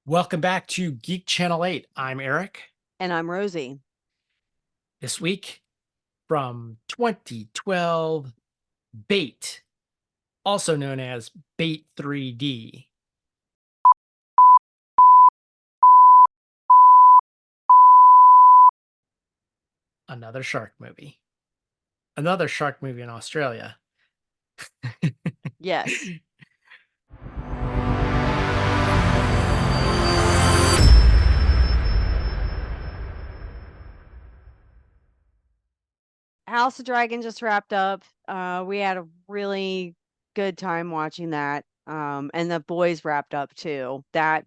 Welcome back to Geek Channel 8. I'm Eric. And I'm Rosie. This week from 2012, Bait, also known as Bait 3D. Another shark movie. Another shark movie in Australia. Yes. House of Dragon just wrapped up. We had a really good time watching that. And The Boys wrapped up too. That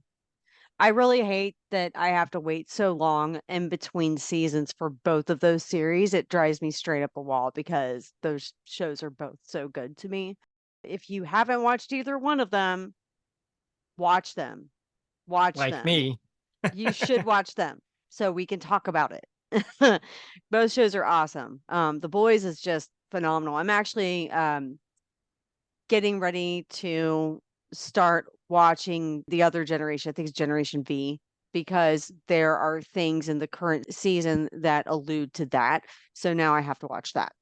I really hate that I have to wait so long in between seasons for both of those series. It drives me straight up a wall because those shows are both so good to me. If you haven't watched either one of them, watch them. Watch Like them. me. You should watch them so we can talk about it. Both shows are awesome. The Boys is just phenomenal. I'm actually getting ready to start watching the other generation. I think it's Generation V, because there are things in the current season that allude to that. So now I have to watch that.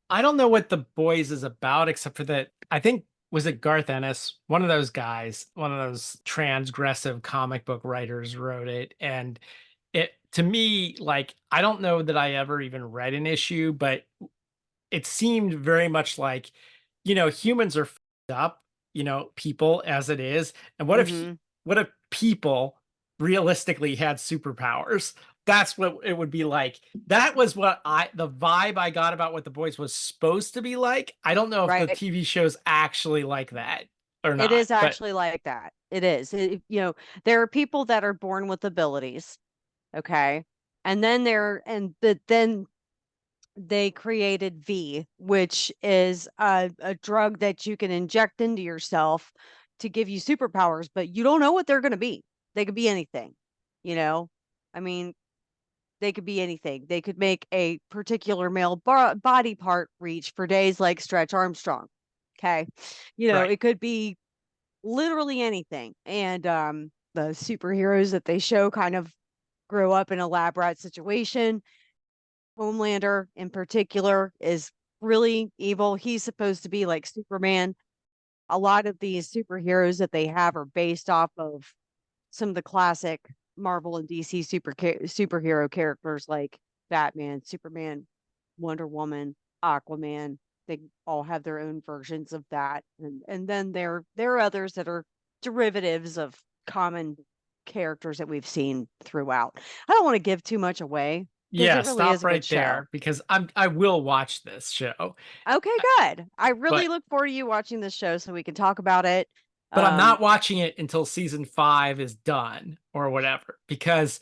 I don't know what The Boys is about, except for that I think was it Garth Ennis, one of those guys, one of those transgressive comic book writers wrote it. And it to me, like, I don't know that I ever even read an issue, but it seemed very much like, humans are fucked up, people as it is. And Hmm. what if people realistically had superpowers? That's what it would be like. That was the vibe I got about what The Boys was supposed to be like. I don't know if the Right. TV show's actually like that or It not, is but actually like that. It is. There are people that are born with abilities. Okay. But then they created V, which is a drug that you can inject into yourself to give you superpowers, but you don't know what they're going to be. They could be anything, you know? I mean, they could be anything. They could make a particular male body part reach for days like Stretch Armstrong. Okay. right. It could be literally anything. And the superheroes that they show kind of grow up in a lab rat situation. Homelander in particular is really evil. He's supposed to be like Superman. A lot of these superheroes that they have are based off of some of the classic Marvel and DC superhero characters like Batman, Superman, Wonder Woman, Aquaman. They all have their own versions of that. And then there are others that are derivatives of common characters that we've seen throughout. I don't want to give too much away because Yeah, it really is stop a good right show. there because I will watch this show. Okay, good. I really But look forward to you watching this show so we can talk about it. but I'm Um, not watching it until season 5 is done or whatever because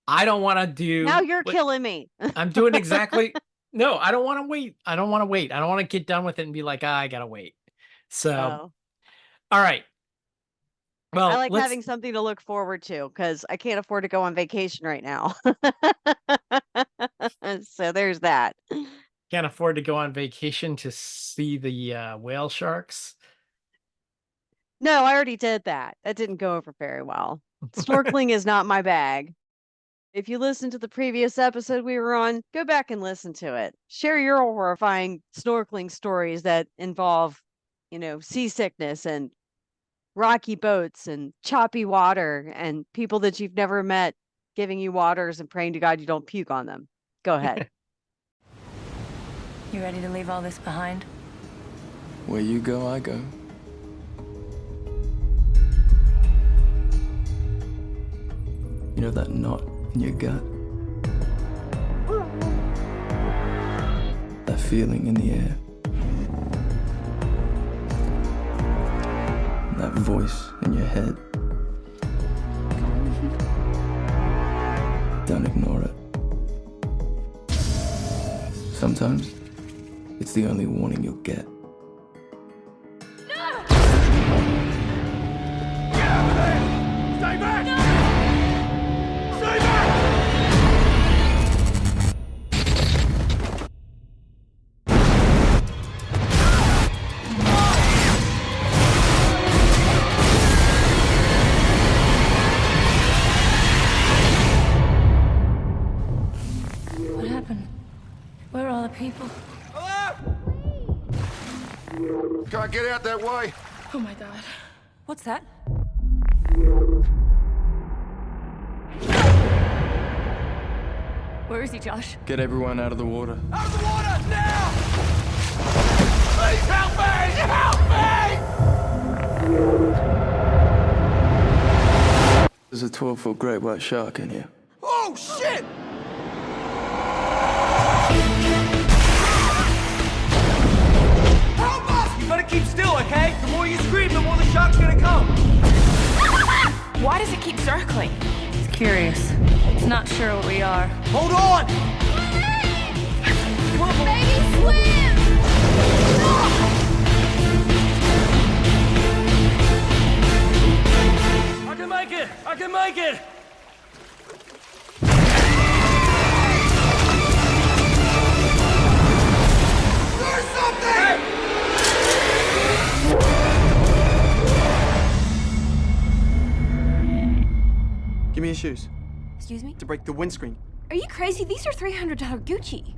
I don't want to Now do you're what killing me. I'm doing exactly. No, I don't want to wait. I don't want to wait. I don't want to get done with it and be like, I gotta wait. So, Oh, all right. I Well, like let's having something to look forward to because I can't afford to go on vacation right now. So there's that. can't afford to go on vacation to see the whale sharks. No, I already did that. That didn't go over very well. Snorkeling is not my bag. If you listened to the previous episode we were on, go back and listen to it. Share your horrifying snorkeling stories that involve, seasickness and rocky boats and choppy water and people that you've never met giving you waters and praying to God you don't puke on them. Go ahead. You ready to leave all this behind? Where you go, I go. You know that knot in your gut? That feeling in the air? That voice in your head? Don't ignore it. Sometimes, it's the only warning you'll get. people. Can't get out that way. Oh my god. What's that? Where is he, Josh? Get everyone out of the water. Out of the water, now! Please help me! Help me! There's a 12-foot great white shark in here. Oh, shit! Help us! You gotta keep still, okay? The more you scream, the more the shark's gonna come. Why does it keep circling? It's curious. It's not sure what we are. Hold on! Baby, swim! I can make it! I can make it! Do something! Give me your shoes. Excuse me? To break the windscreen. Are you crazy? These are $300 Gucci.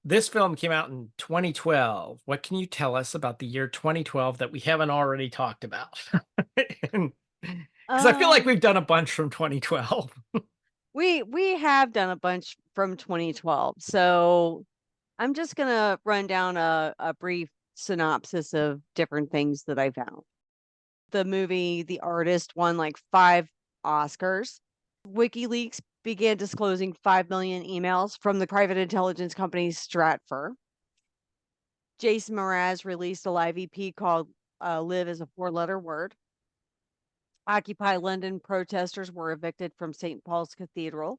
This film came out in 2012. What can you tell us about the year 2012 that we haven't already talked about? Because I feel like we've done a bunch from 2012. We have done a bunch from 2012. So I'm just gonna run down a brief synopsis of different things that I found. The movie The Artist won like 5 Oscars. WikiLeaks began disclosing 5 million emails from the private intelligence company Stratfor. Jason Mraz released a live EP called Live as a 4-letter word. Occupy London protesters were evicted from St. Paul's Cathedral.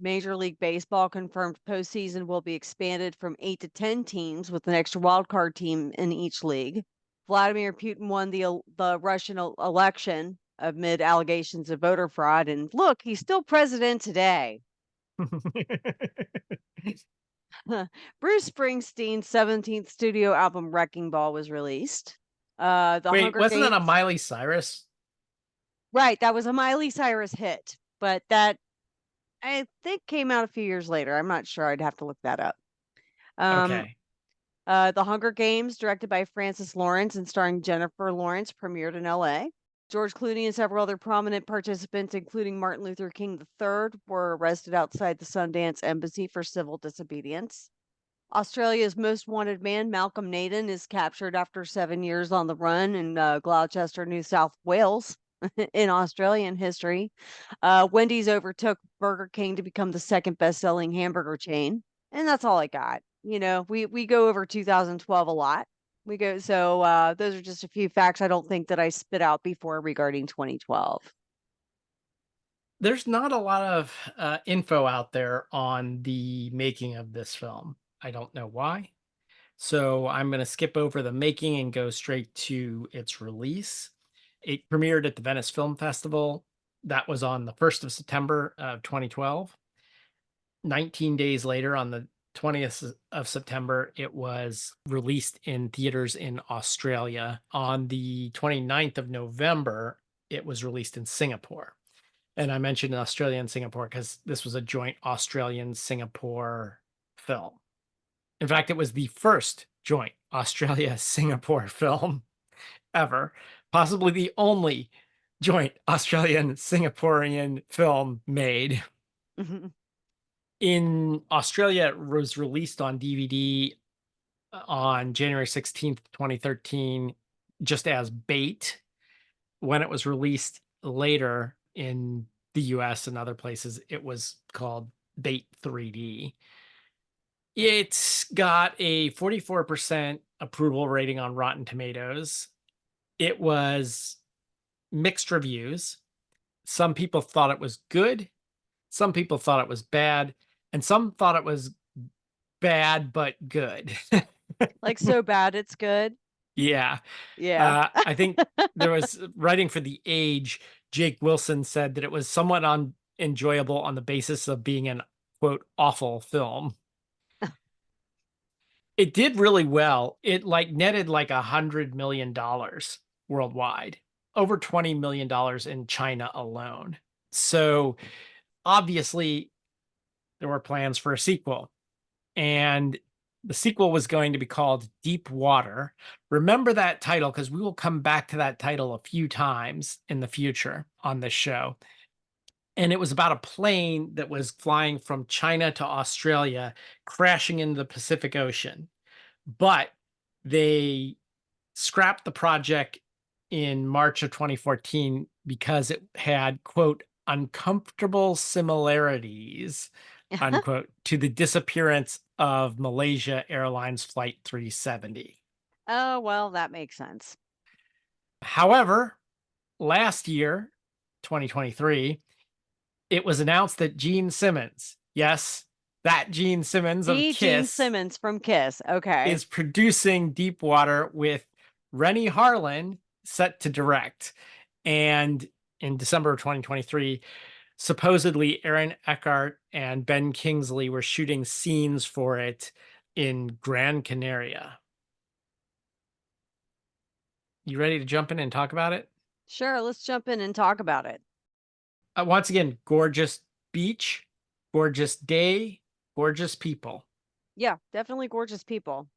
Major League Baseball confirmed postseason will be expanded from 8 to 10 teams with an extra wildcard team in each league. Vladimir Putin won the Russian election amid allegations of voter fraud. And look, he's still president today. Bruce Springsteen's 17th studio album Wrecking Ball was released. The Wait, Hunger wasn't that a Games- Miley Cyrus? Right, that was a Miley Cyrus hit, but that I think came out a few years later. I'm not sure. I'd have to look that up. Okay. The Hunger Games, directed by Francis Lawrence and starring Jennifer Lawrence, premiered in LA. George Clooney and several other prominent participants, including Martin Luther King III, were arrested outside the Sundance Embassy for civil disobedience. Australia's most wanted man, Malcolm Naden, is captured after 7 years on the run in Gloucester, New South Wales. In Australian history, Wendy's overtook Burger King to become the second best-selling hamburger chain, and that's all I got. You know, we go over 2012 a lot. Those are just a few facts I don't think that I spit out before regarding 2012. There's not a lot of info out there on the making of this film. I don't know why. So I'm going to skip over the making and go straight to its release. It premiered at the Venice Film Festival. That was on the 1st of September of 2012. 19 days later, on the 20th of September, it was released in theaters in Australia. On the 29th of November, it was released in Singapore. And I mentioned Australia and Singapore because this was a joint Australian-Singapore film. In fact, it was the first joint Australia-Singapore film ever, possibly the only joint Australian-Singaporean film made. In Australia, it was released on DVD on January 16th, 2013, just as Bait. When it was released later in the US and other places, it was called Bait 3D. It's got a 44% approval rating on Rotten Tomatoes. It was mixed reviews. Some people thought it was good. Some people thought it was bad. And some thought it was bad, but good. Like so bad it's good. Yeah. Yeah. I think there was writing for The Age. Jake Wilson said that it was somewhat enjoyable on the basis of being an, quote, awful film. It did really well. It netted like $100 million worldwide. over $20 million in China alone. So obviously, there were plans for a sequel. And the sequel was going to be called Deep Water. Remember that title because we will come back to that title a few times in the future on this show. And it was about a plane that was flying from China to Australia, crashing into the Pacific Ocean. But they scrapped the project in March of 2014 because it had, quote, uncomfortable similarities, unquote, to the disappearance of Malaysia Airlines Flight 370. Oh, well, that makes sense. However, last year, 2023, it was announced that Gene Simmons, yes, that Gene Simmons of The Gene Kiss, Simmons from Kiss. Okay. is producing Deep Water with Rennie Harlin set to direct. And in December of 2023, supposedly Aaron Eckhart and Ben Kingsley were shooting scenes for it in Gran Canaria. You ready to jump in and talk about it? Sure, let's jump in and talk about it. Once again, gorgeous beach, gorgeous day, gorgeous people. Yeah, definitely gorgeous people.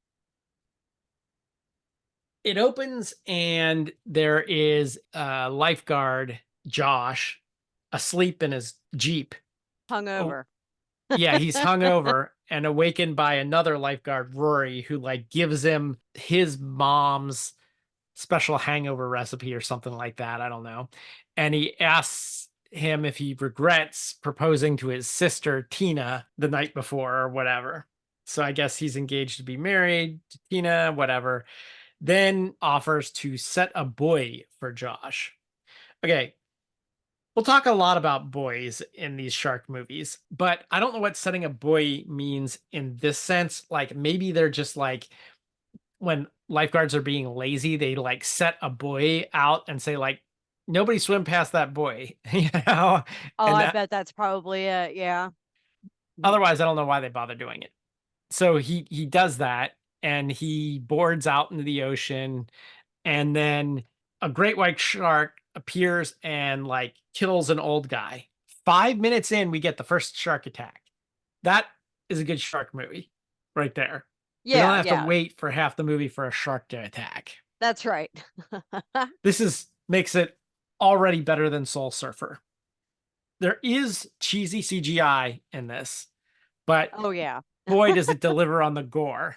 It opens and there is a lifeguard, Josh, asleep in his Jeep. Oh, Hungover. yeah, he's hungover and awakened by another lifeguard, Rory, who like gives him his mom's special hangover recipe or something like that. I don't know. And he asks him if he regrets proposing to his sister, Tina, the night before or whatever. So I guess he's engaged to be married to Tina, whatever. Then offers to set a buoy for Josh. Okay, we'll talk a lot about buoys in these shark movies, but I don't know what setting a buoy means in this sense. Like maybe they're just like when lifeguards are being lazy, they like set a buoy out and say like nobody swim past that buoy, you know? Oh, And I that bet that's probably it. Yeah. otherwise I don't know why they bother doing it. So he does that and he boards out into the ocean and then a great white shark appears and like kills an old guy. 5 minutes in, we get the first shark attack. That is a good shark movie right there. We don't Yeah, have to yeah. wait for half the movie for a shark to attack. That's right. This makes it already better than Soul Surfer. There is cheesy CGI in this, but Oh, yeah. boy, does it deliver on the gore.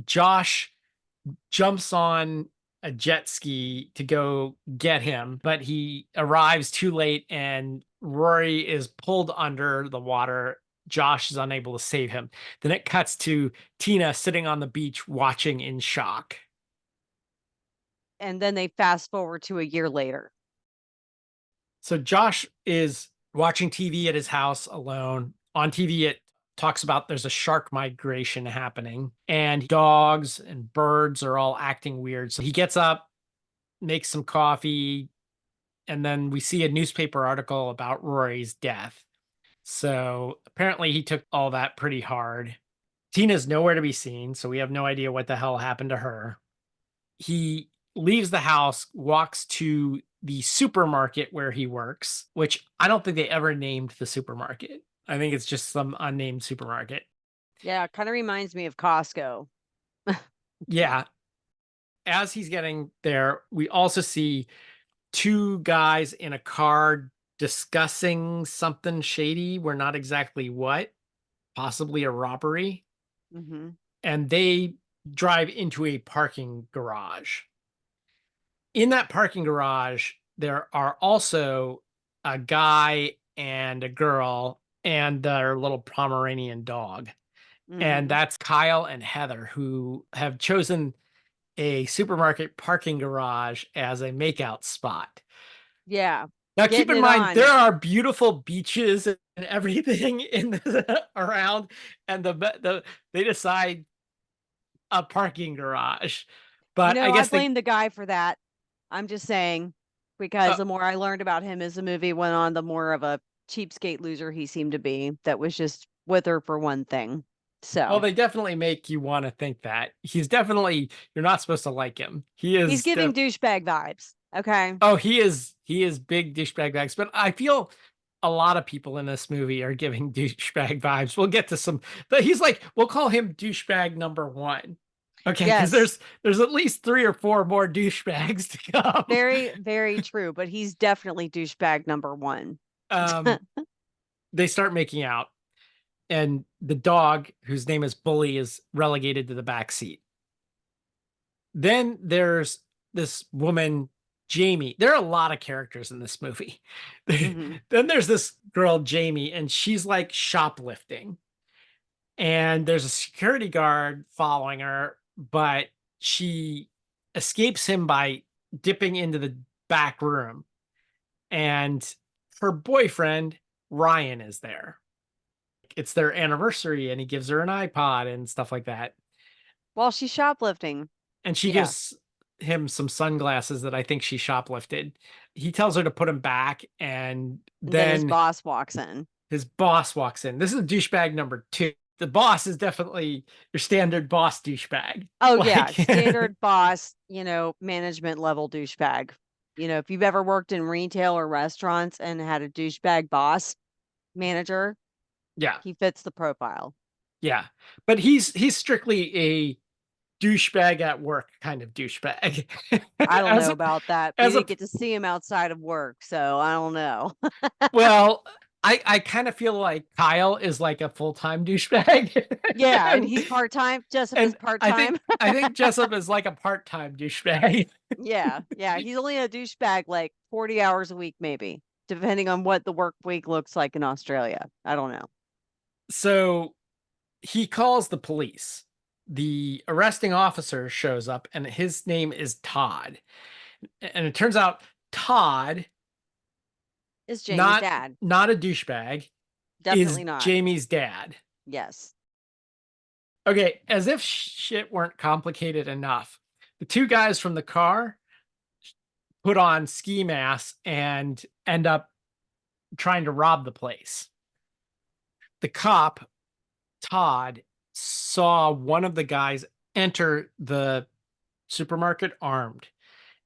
Josh jumps on a jet ski to go get him, but he arrives too late and Rory is pulled under the water. Josh is unable to save him. Then it cuts to Tina sitting on the beach watching in shock. And then they fast forward to a year later. So Josh is watching TV at his house alone. On TV, it talks about there's a shark migration happening and dogs and birds are all acting weird. So he gets up, makes some coffee, and then we see a newspaper article about Rory's death. So apparently he took all that pretty hard. Tina's nowhere to be seen, so we have no idea what the hell happened to her. He leaves the house, walks to the supermarket where he works, which I don't think they ever named the supermarket. I think it's just some unnamed supermarket. Yeah, kind of reminds me of Costco. Yeah. As he's getting there, we also see two guys in a car discussing something shady. We're not exactly what, possibly a robbery. Mm-hmm. And they drive into a parking garage. In that parking garage, there are also a guy and a girl and their little Pomeranian dog. And Mm-hmm. that's Kyle and Heather, who have chosen a supermarket parking garage as a makeout spot. Yeah. Now, keep Getting in it mind, on. there are beautiful beaches and everything in the, around, and they decide a parking garage. But I I guess blame the guy for that. I'm just saying, because uh, the more I learned about him as the movie went on, the more of a cheapskate loser he seemed to be. That was just with her for one thing. Well, So they definitely make you want to think that. He's definitely, you're not supposed to like him. He he's is giving douchebag vibes. Okay. oh, he is big douchebag bags, but I feel a lot of people in this movie are giving douchebag vibes. We'll get to some, but he's like, we'll call him douchebag number one. Okay, because Yes. there's at least 3 or 4 more douchebags to come. Very, very true. But he's definitely douchebag number one. Um, they start making out, and the dog, whose name is Bully, is relegated to the back seat. Then there's this woman, Jamie. There are a lot of characters in this movie. Hmm. Then there's this girl, Jamie, and she's like shoplifting. And there's a security guard following her, but she escapes him by dipping into the back room. And her boyfriend, Ryan, is there. It's their anniversary, and he gives her an iPod and stuff like that. While she's shoplifting. And she Yeah. gives him some sunglasses that I think she shoplifted. He tells her to put them back, and And then his then boss walks in. his boss walks in. This is douchebag number 2. The boss is definitely your standard boss douchebag. Oh yeah, Like, standard boss, management level douchebag. If you've ever worked in retail or restaurants and had a douchebag boss manager, yeah, he fits the profile. yeah. But he's strictly a douchebag at work kind of douchebag. I don't as know a, about that. We as a didn't get to see him outside of work, so I don't know. well, I kind of feel like Kyle is like a full-time douchebag. Yeah, and he's part-time. Jessup is And part-time. I think Jessup is like a part-time douchebag. Yeah, yeah. He's only a douchebag like 40 hours a week, maybe, depending on what the work week looks like in Australia. I don't know. So he calls the police. The arresting officer shows up, and his name is Todd. And it turns out Todd, It's Jamie's not dad. not a douchebag, is Definitely not. Jamie's dad. Yes. Okay, as if shit weren't complicated enough, the 2 guys from the car put on ski masks and end up trying to rob the place. The cop, Todd, saw one of the guys enter the supermarket armed.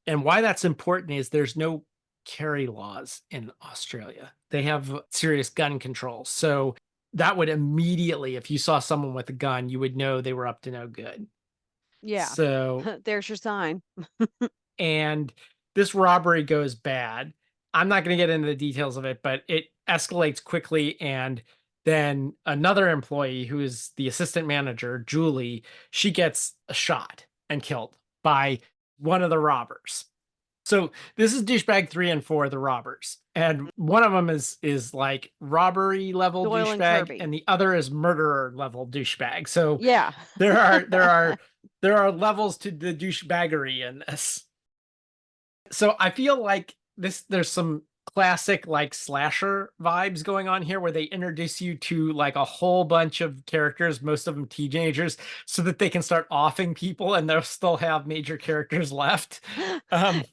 And why that's important is there's no carry laws in Australia. They have serious gun control. So that would immediately, if you saw someone with a gun, you would know they were up to no good. Yeah. So, There's your sign. and this robbery goes bad. I'm not going to get into the details of it, but it escalates quickly. And then another employee, who is the assistant manager, Julie, she gets shot and killed by one of the robbers. So this is douchebag 3 and 4, the robbers, and one of them is like robbery level Doyle and douchebag, Kirby. and the other is murderer level douchebag. So Yeah. there are levels to the douchebaggery in this. So I feel like there's some classic like slasher vibes going on here, where they introduce you to like a whole bunch of characters, most of them teenagers, so that they can start offing people and they'll still have major characters left.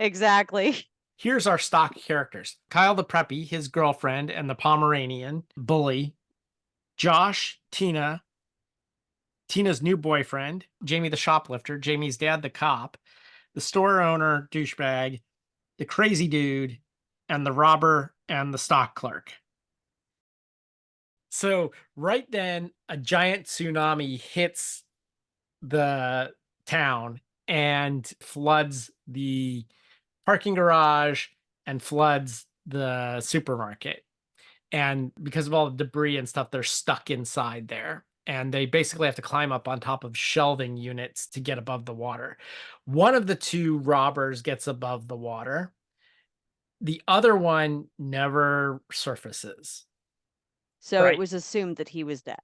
Exactly. Here's our stock characters: Kyle the preppy, his girlfriend, and the Pomeranian, Bully; Josh, Tina's new boyfriend; Jamie the shoplifter; Jamie's dad, the cop; the store owner, douchebag; the crazy dude; and the robber and the stock clerk. So right then, a giant tsunami hits the town and floods the parking garage and floods the supermarket. And because of all the debris and stuff, they're stuck inside there. And they basically have to climb up on top of shelving units to get above the water. One of the 2 robbers gets above the water. The other one never surfaces. So Right. it was assumed that he was dead.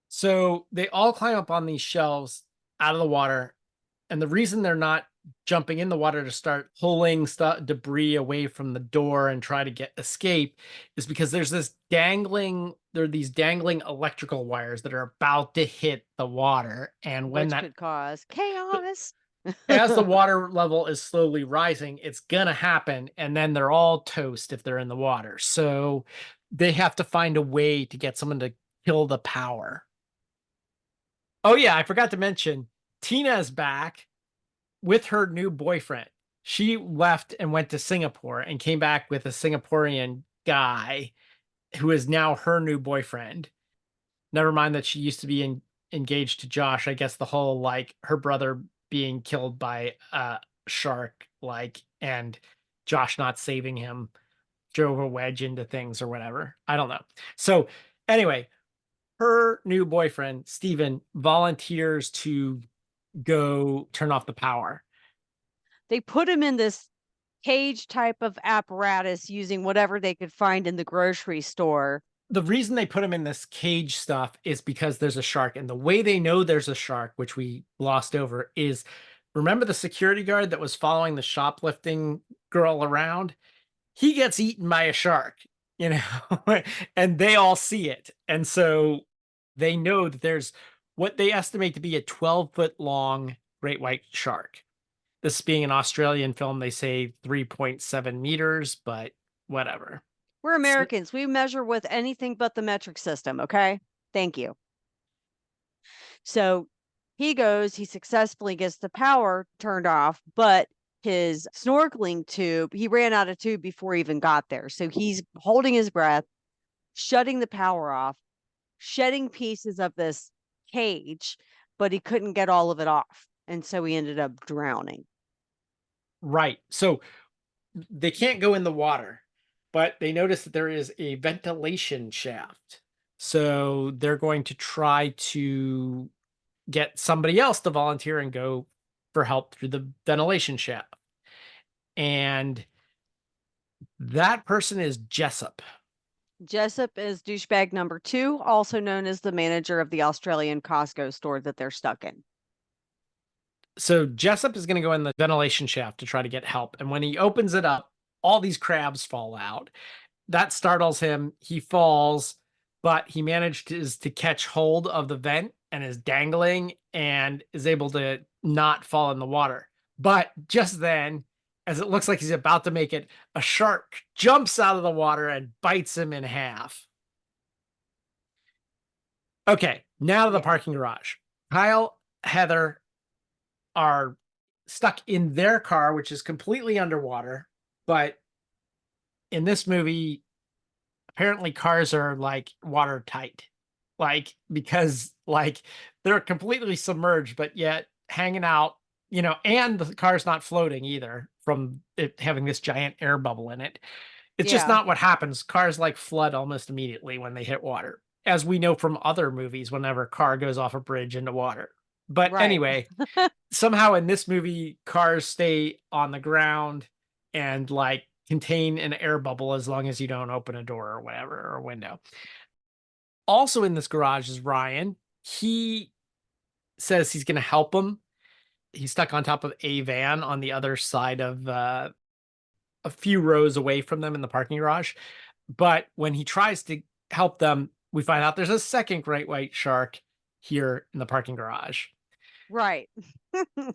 So they all climb up on these shelves out of the water. And the reason they're not jumping in the water to start pulling debris away from the door and try to escape is because there are these dangling electrical wires that are about to hit the water. And when Which that could cause chaos. as the water level is slowly rising, it's gonna happen, and then they're all toast if they're in the water. So they have to find a way to get someone to kill the power. Oh yeah, I forgot to mention Tina's back with her new boyfriend. She left and went to Singapore and came back with a Singaporean guy who is now her new boyfriend. Never mind that she used to be engaged to Josh. I guess the whole like her brother being killed by a shark, like, and Josh not saving him drove a wedge into things or whatever. I don't know. So, anyway, her new boyfriend, Steven, volunteers to go turn off the power. They put him in this cage type of apparatus using whatever they could find in the grocery store. The reason they put him in this cage stuff is because there's a shark. And the way they know there's a shark, which we glossed over, is remember the security guard that was following the shoplifting girl around? He gets eaten by a shark, you know, and they all see it. And so they know that there's what they estimate to be a 12-foot long great white shark. This being an Australian film, they say 3.7 meters, but whatever. We're Americans. We measure with anything but the metric system. Okay. Thank you. So he successfully gets the power turned off, but his snorkeling tube, he ran out of tube before he even got there. So he's holding his breath, shutting the power off, shedding pieces of this cage, but he couldn't get all of it off. And so he ended up drowning. Right. So they can't go in the water, but they notice that there is a ventilation shaft. So they're going to try to get somebody else to volunteer and go for help through the ventilation shaft. And that person is Jessup. Jessup is douchebag number 2, also known as the manager of the Australian Costco store that they're stuck in. So Jessup is going to go in the ventilation shaft to try to get help. And when he opens it up, all these crabs fall out. That startles him. He falls, but he manages to catch hold of the vent and is dangling and is able to not fall in the water. But just then, as it looks like he's about to make it, a shark jumps out of the water and bites him in half. Okay, now to the parking garage. Kyle, Heather are stuck in their car, which is completely underwater. But in this movie, apparently cars are like watertight, like because like they're completely submerged, but yet hanging out, you know, and the car's not floating either from it having this giant air bubble in it. It's just Yeah. not what happens. Cars like flood almost immediately when they hit water, as we know from other movies whenever a car goes off a bridge into water. But Right. anyway, somehow in this movie, cars stay on the ground and like contain an air bubble as long as you don't open a door or whatever or a window. Also in this garage is Ryan. He says he's going to help him. He's stuck on top of a van on the other side of a few rows away from them in the parking garage. But when he tries to help them, we find out there's a second great white shark here in the parking garage. Right.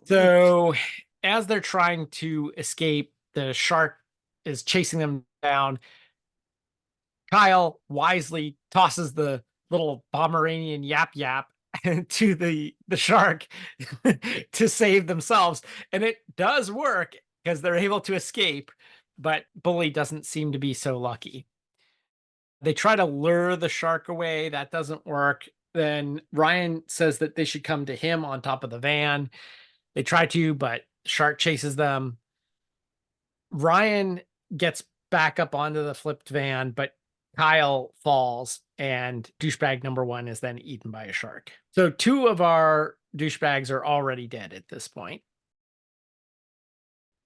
So as they're trying to escape, the shark is chasing them down. Kyle wisely tosses the little Pomeranian yap yap to the shark to save themselves. And it does work because they're able to escape, but Bully doesn't seem to be so lucky. They try to lure the shark away. That doesn't work. Then Ryan says that they should come to him on top of the van. They try to, but shark chases them. Ryan gets back up onto the flipped van, but Kyle falls and douchebag number 1 is then eaten by a shark. So 2 of our douchebags are already dead at this point.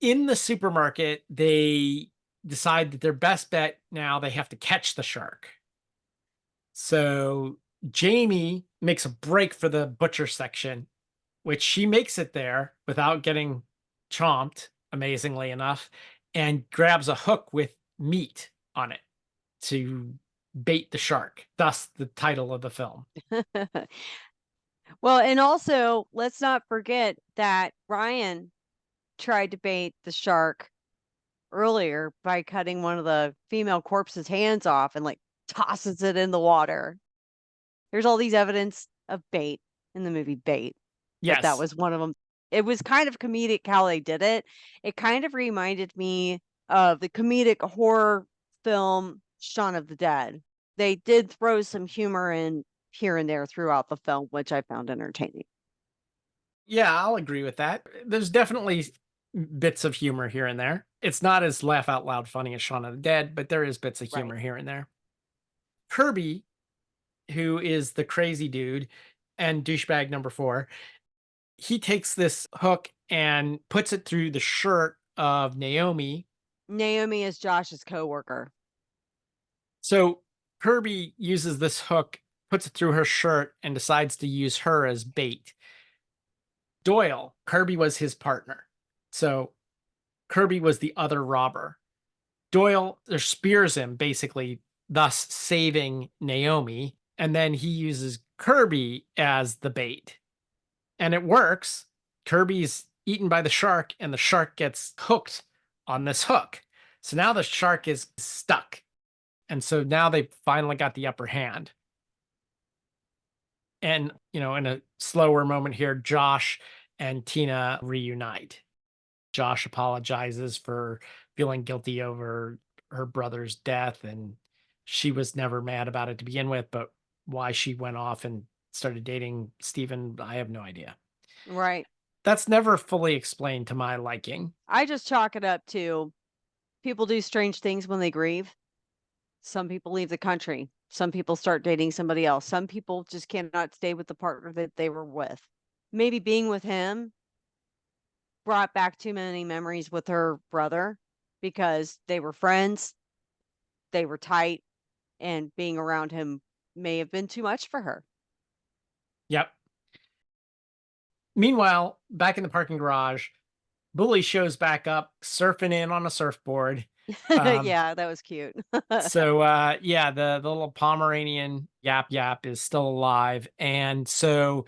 In the supermarket, they decide that their best bet now, they have to catch the shark. So Jamie makes a break for the butcher section, which she makes it there without getting chomped, amazingly enough, and grabs a hook with meat on it to bait the shark, thus the title of the film. Well, and also let's not forget that Ryan tried to bait the shark earlier by cutting one of the female corpse's hands off and like tosses it in the water. There's all these evidence of bait. in the movie Bait. But that Yes. was one of them. It was kind of comedic how they did it. It kind of reminded me of the comedic horror film Shaun of the Dead. They did throw some humor in here and there throughout the film, which I found entertaining. Yeah, I'll agree with that. There's definitely bits of humor here and there. It's not as laugh out loud funny as Shaun of the Dead, but there is bits of Right. humor here and there. Kirby, who is the crazy dude and douchebag number 4, he takes this hook and puts it through the shirt of Naomi. Naomi is Josh's coworker. So Kirby uses this hook, puts it through her shirt, and decides to use her as bait. Doyle, Kirby was his partner. So Kirby was the other robber. Doyle spears him, basically, thus saving Naomi. And then he uses Kirby as the bait. And it works. Kirby's eaten by the shark, and the shark gets hooked on this hook. So now the shark is stuck. And so now they finally got the upper hand. And, in a slower moment here, Josh and Tina reunite. Josh apologizes for feeling guilty over her brother's death, and she was never mad about it to begin with, but why she went off and started dating Steven, I have no idea. Right. That's never fully explained to my liking. I just chalk it up to people do strange things when they grieve. Some people leave the country. Some people start dating somebody else. Some people just cannot stay with the partner that they were with. Maybe being with him brought back too many memories with her brother because they were friends, they were tight, and being around him may have been too much for her. Yep. Meanwhile, back in the parking garage, Bully shows back up, surfing in on a surfboard. Yeah, that was cute. So yeah, the little Pomeranian Yap Yap is still alive. And so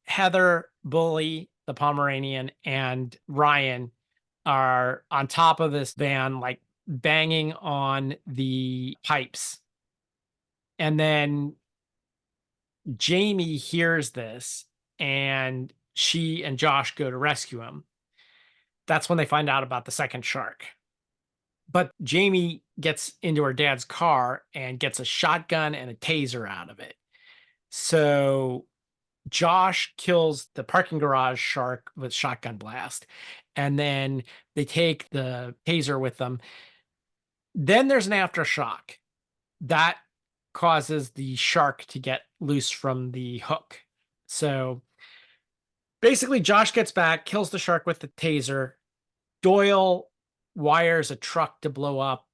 Heather, Bully, the Pomeranian, and Ryan are on top of this van, like banging on the pipes. And then Jamie hears this, and she and Josh go to rescue him. That's when they find out about the second shark. But Jamie gets into her dad's car and gets a shotgun and a taser out of it. So Josh kills the parking garage shark with shotgun blast. And then they take the taser with them. Then there's an aftershock that causes the shark to get loose from the hook. So basically, Josh gets back, kills the shark with the taser. Doyle wires a truck to blow up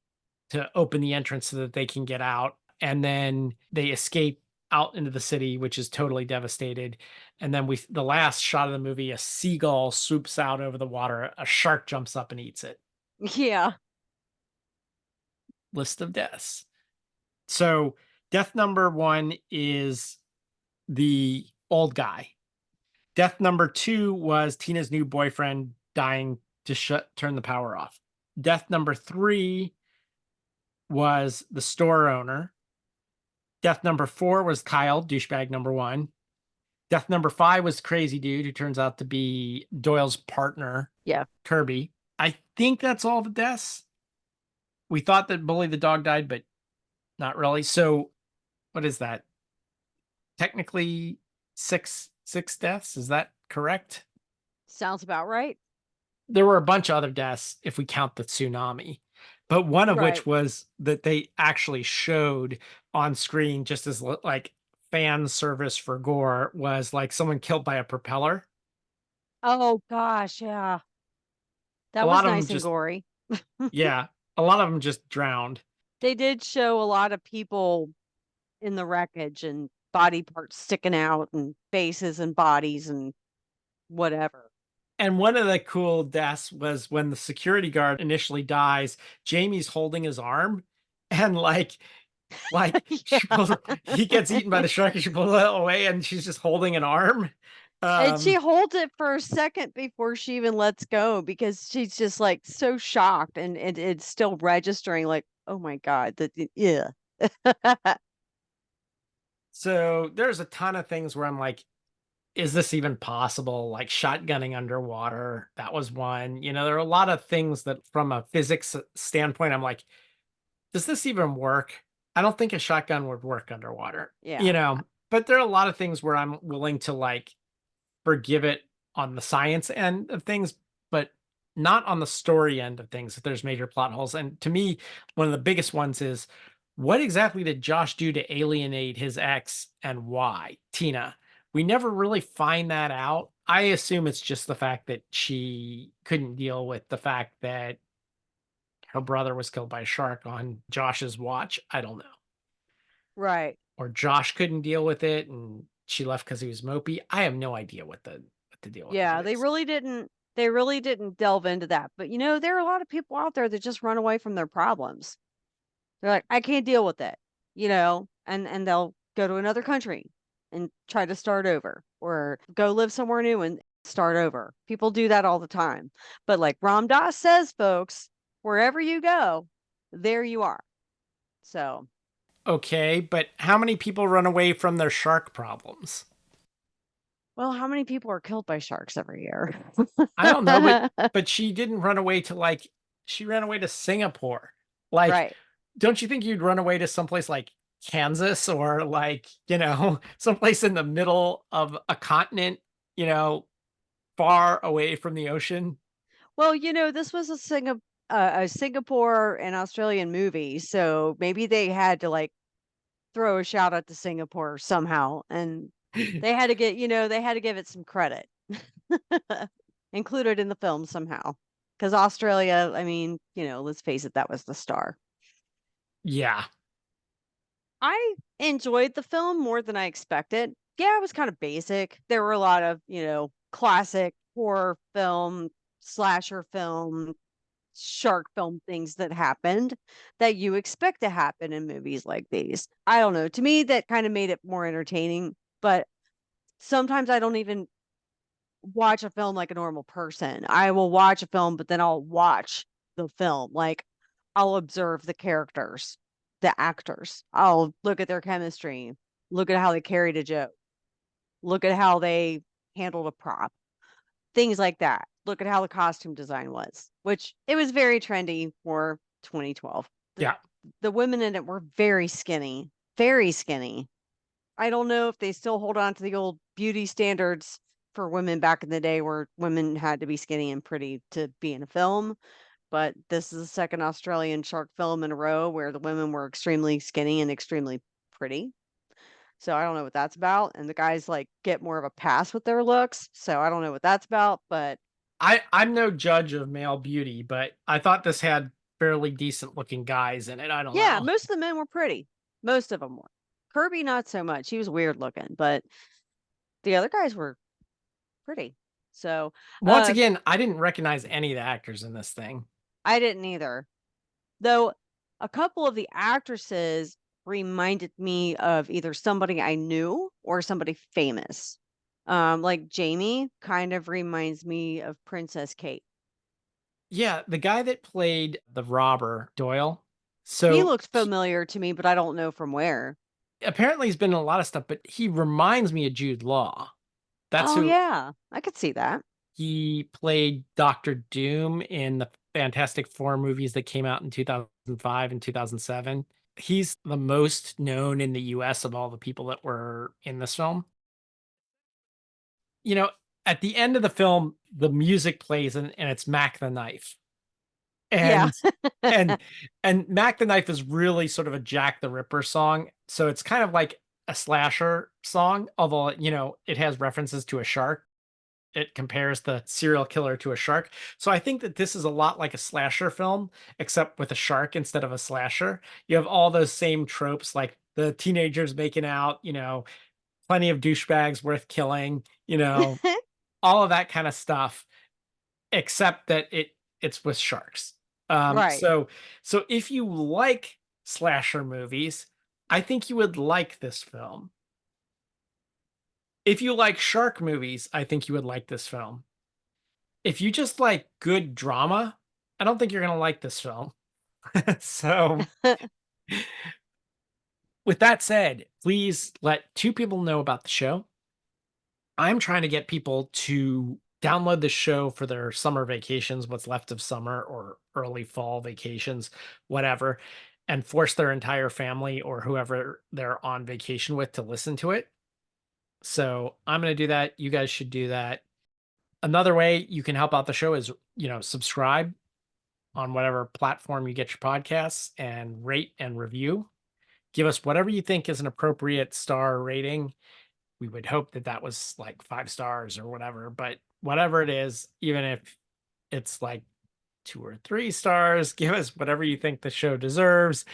to open the entrance so that they can get out. And then they escape out into the city, which is totally devastated. And then the last shot of the movie, a seagull swoops out over the water. A shark jumps up and eats it. Yeah. List of deaths. So death number 1 is the old guy. Death number 2 was Tina's new boyfriend dying to turn the power off. Death number 3 was the store owner. Death number 4 was Kyle, douchebag number 1. Death number 5 was Crazy Dude, who turns out to be Doyle's partner, Yeah. Kirby. I think that's all the deaths. We thought that Bully the dog died, but not really. So what is that? Technically six deaths. Is that correct? Sounds about right. There were a bunch of other deaths if we count the tsunami, but one of Right. which was that they actually showed on screen just as like fan service for gore was like someone killed by a propeller. Oh gosh, yeah. A That was lot of them nice and just, gory. yeah, a lot of them just drowned. They did show a lot of people in the wreckage and body parts sticking out and faces and bodies and whatever. And one of the cool deaths was when the security guard initially dies, Jamie's holding his arm and he gets eaten by the shark and she pulls it away and she's just holding an arm. And she holds it for a second before she even lets go because she's just like so shocked and it's still registering like, oh my God, yeah. So there's a ton of things where I'm like, is this even possible? Like shotgunning underwater, that was one. There are a lot of things that from a physics standpoint, I'm like, does this even work? I don't think a shotgun would work underwater, Yeah. but there are a lot of things where I'm willing to like forgive it on the science end of things, but not on the story end of things if there's major plot holes. And to me, one of the biggest ones is what exactly did Josh do to alienate his ex and why? Tina. We never really find that out. I assume it's just the fact that she couldn't deal with the fact that her brother was killed by a shark on Josh's watch. I don't know. Right. Or Josh couldn't deal with it and she left because he was mopey. I have no idea what the deal with that Yeah, is. they really didn't delve into that. But there are a lot of people out there that just run away from their problems. They're like, I can't deal with it, and they'll go to another country and try to start over or go live somewhere new and start over. People do that all the time. But like Ram Dass says, folks, wherever you go, there you are. So, Okay, but how many people run away from their shark problems? well, how many people are killed by sharks every year? I don't know, but she didn't run away to like she ran away to Singapore. Like, Right. don't you think you'd run away to someplace like Kansas or like, someplace in the middle of a continent, you know, far away from the ocean? Well, this was a Singapore and Australian movie, so maybe they had to like throw a shout out to Singapore somehow, and they had to give it some credit, included in the film somehow. Because Australia, I mean, let's face it, that was the star. Yeah. I enjoyed the film more than I expected. Yeah, it was kind of basic. There were a lot of, classic horror film, slasher film, shark film things that happened that you expect to happen in movies like these. I don't know. To me, that kind of made it more entertaining, but sometimes I don't even watch a film like a normal person. I will watch a film, but then I'll watch the film. Like I'll observe the characters, the actors. I'll look at their chemistry, look at how they carried a joke, look at how they handled a prop, things like that. Look at how the costume design was, which it was very trendy for 2012. The Yeah. the women in it were very skinny, very skinny. I don't know if they still hold on to the old beauty standards for women back in the day where women had to be skinny and pretty to be in a film, but this is the second Australian shark film in a row where the women were extremely skinny and extremely pretty. So I don't know what that's about. And the guys like get more of a pass with their looks. So I don't know what that's about, but I'm no judge of male beauty, but I thought this had fairly decent looking guys in it. I don't yeah, know. most of the men were pretty. Most of them were. Kirby, not so much. He was weird looking, but the other guys were pretty. So, Once again, I didn't recognize any of the actors in this thing. I didn't either. Though a couple of the actresses reminded me of either somebody I knew or somebody famous. Like Jamie kind of reminds me of Princess Kate. Yeah, the guy that played the robber, Doyle. He So looked familiar to me, but I don't know from where. apparently he's been in a lot of stuff, but he reminds me of Jude Law. That's Oh who yeah, I could see that. he played Doctor Doom in the Fantastic Four movies that came out in 2005 and 2007. He's the most known in the US of all the people that were in this film. You know, at the end of the film, the music plays and it's Mac the Knife. Yeah. And and and Mac the Knife is really sort of a Jack the Ripper song. So it's kind of like a slasher song, although it has references to a shark. It compares the serial killer to a shark. So I think that this is a lot like a slasher film, except with a shark instead of a slasher. You have all those same tropes like the teenagers making out, plenty of douchebags worth killing, all of that kind of stuff, except that it's with sharks. Um, Right. so so if you like slasher movies, I think you would like this film. If you like shark movies, I think you would like this film. If you just like good drama, I don't think you're gonna like this film. So, with that said, please let 2 people know about the show. I'm trying to get people to download the show for their summer vacations, what's left of summer or early fall vacations, whatever, and force their entire family or whoever they're on vacation with to listen to it. So I'm going to do that. You guys should do that. Another way you can help out the show is, subscribe on whatever platform you get your podcasts and rate and review. Give us whatever you think is an appropriate star rating. We would hope that that was like 5 stars or whatever, but whatever it is, even if it's like 2 or 3 stars, give us whatever you think the show deserves.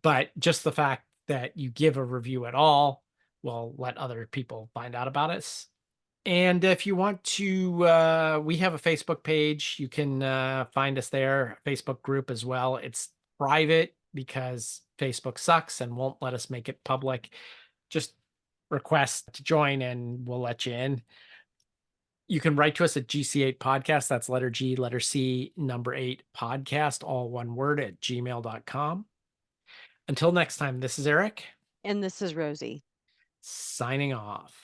But just the fact that you give a review at all will let other people find out about us. And if you want to, we have a Facebook page. You can find us there, Facebook group as well. It's private because Facebook sucks and won't let us make it public. Just request to join and we'll let you in. You can write to us at GC8 podcast. That's letter G, letter C, number 8 podcast, all one word at gmail.com. Until next time, this is Eric And this is Rosie. signing off.